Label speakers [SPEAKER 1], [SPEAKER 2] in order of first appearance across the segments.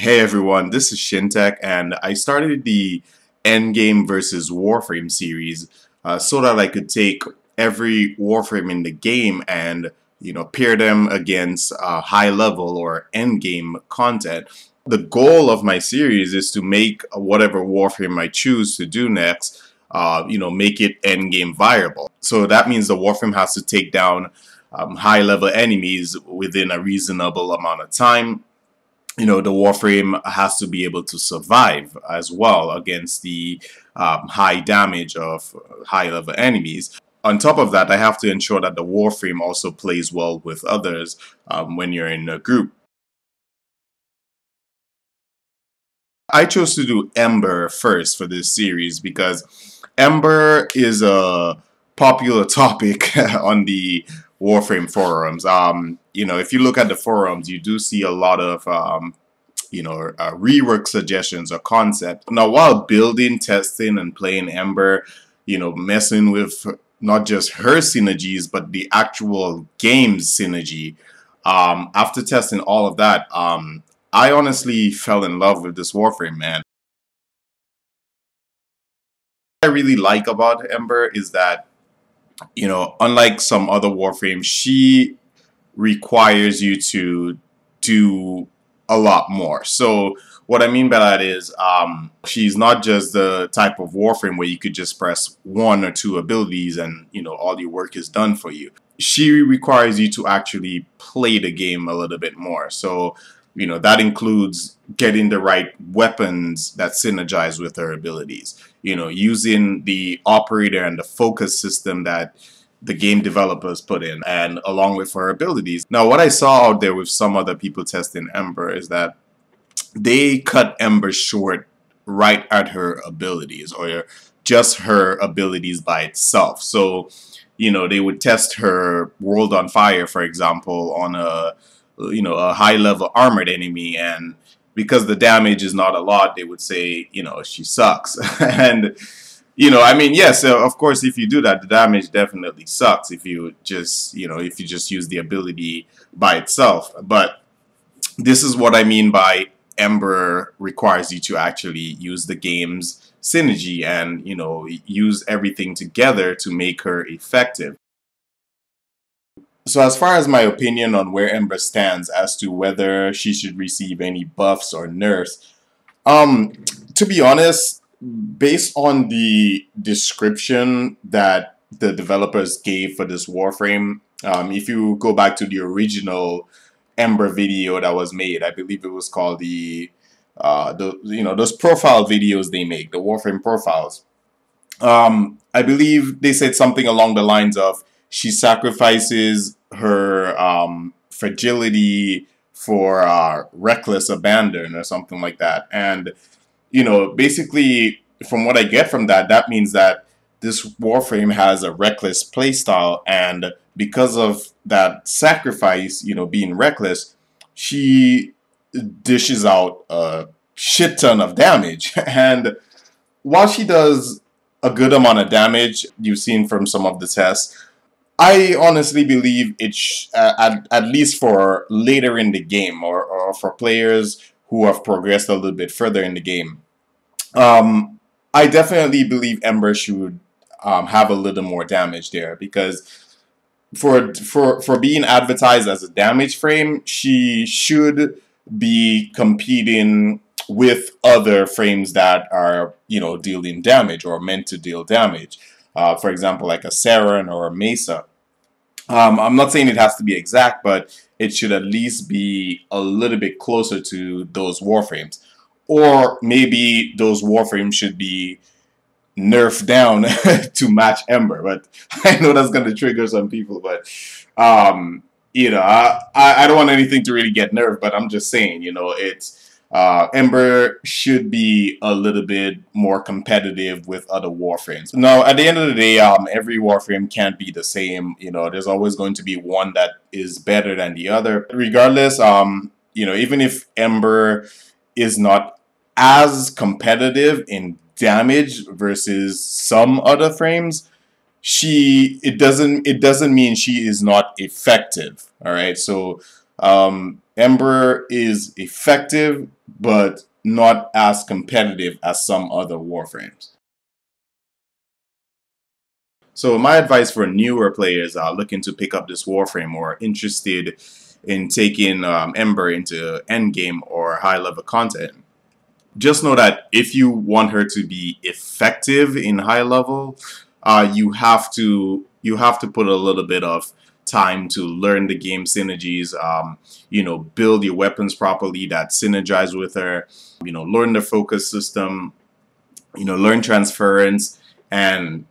[SPEAKER 1] Hey everyone, this is Shintek, and I started the Endgame versus Warframe series so that I could take every Warframe in the game and pair them against high level or endgame content. The goal of my series is to make whatever Warframe I choose to do next, make it endgame viable. So that means the Warframe has to take down high level enemies within a reasonable amount of time. The Warframe has to be able to survive as well against the high damage of high level enemies. On top of that, I have to ensure that the Warframe also plays well with others when you're in a group. I chose to do Ember first for this series because Ember is a popular topic on the Warframe forums. If you look at the forums, you do see a lot of rework suggestions or concept. Now, while building, testing, and playing Ember, messing with not just her synergies, but the actual game's synergy, after testing all of that, I honestly fell in love with this Warframe, man. What I really like about Ember is that, unlike some other Warframes, she requires you to do a lot more. So what I mean by that is she's not just the type of Warframe where you could just press one or two abilities and all your work is done for you. She requires you to actually play the game a little bit more. So that includes getting the right weapons that synergize with her abilities. Using the operator and the focus system that the game developers put in, and along with her abilities. Now, what I saw out there with some other people testing Ember is that they cut Ember short right at her abilities, or just her abilities by itself. So, they would test her World on Fire, for example, on a high level armored enemy, and because the damage is not a lot, they would say, she sucks. And I mean, yes, of course, if you do that, the damage definitely sucks if you just, use the ability by itself. But this is what I mean by Ember requires you to actually use the game's synergy and, use everything together to make her effective. So as far as my opinion on where Ember stands as to whether she should receive any buffs or nerfs, to be honest, based on the description that the developers gave for this Warframe, if you go back to the original Ember video that was made, I believe it was called those profile videos they make, the Warframe profiles. I believe they said something along the lines of she sacrifices her fragility for reckless abandon or something like that. And basically, from what I get from that, that means that this Warframe has a reckless playstyle, and because of that sacrifice, being reckless, she dishes out a shit ton of damage. And while she does a good amount of damage, you've seen from some of the tests, I honestly believe it's at least for later in the game, or for players who have progressed a little bit further in the game. I definitely believe Ember should have a little more damage there, because for being advertised as a damage frame, she should be competing with other frames that are dealing damage or meant to deal damage. For example, like a Saren or a Mesa. I'm not saying it has to be exact, but it should at least be a little bit closer to those Warframes. Or maybe those Warframes should be nerfed down to match Ember. But I know that's going to trigger some people. But, I don't want anything to really get nerfed. But I'm just saying, it's... Ember should be a little bit more competitive with other Warframes. Now, at the end of the day, every Warframe can't be the same. There's always going to be one that is better than the other. Regardless, even if Ember is not as competitive in damage versus some other frames, it doesn't mean she is not effective. All right, so Ember is effective but not as competitive as some other Warframes. So my advice for newer players looking to pick up this Warframe or interested in taking Ember into endgame or high level content, just know that if you want her to be effective in high level, you have to put a little bit of time to learn the game synergies. Build your weapons properly that synergize with her. Learn the focus system. Learn transference and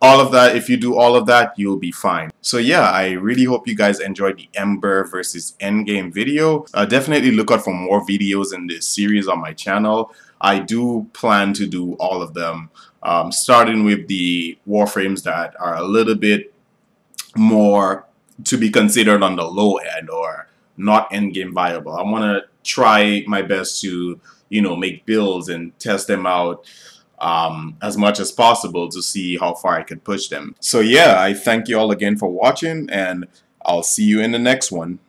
[SPEAKER 1] all of that. If you do all of that, you'll be fine. So yeah, I really hope you guys enjoyed the Ember versus Endgame video. Definitely look out for more videos in this series on my channel. I do plan to do all of them, starting with the Warframes that are a little bit more to be considered on the low end or not endgame viable. I want to try my best to, make builds and test them out as much as possible to see how far I could push them. So yeah, I thank you all again for watching, and I'll see you in the next one.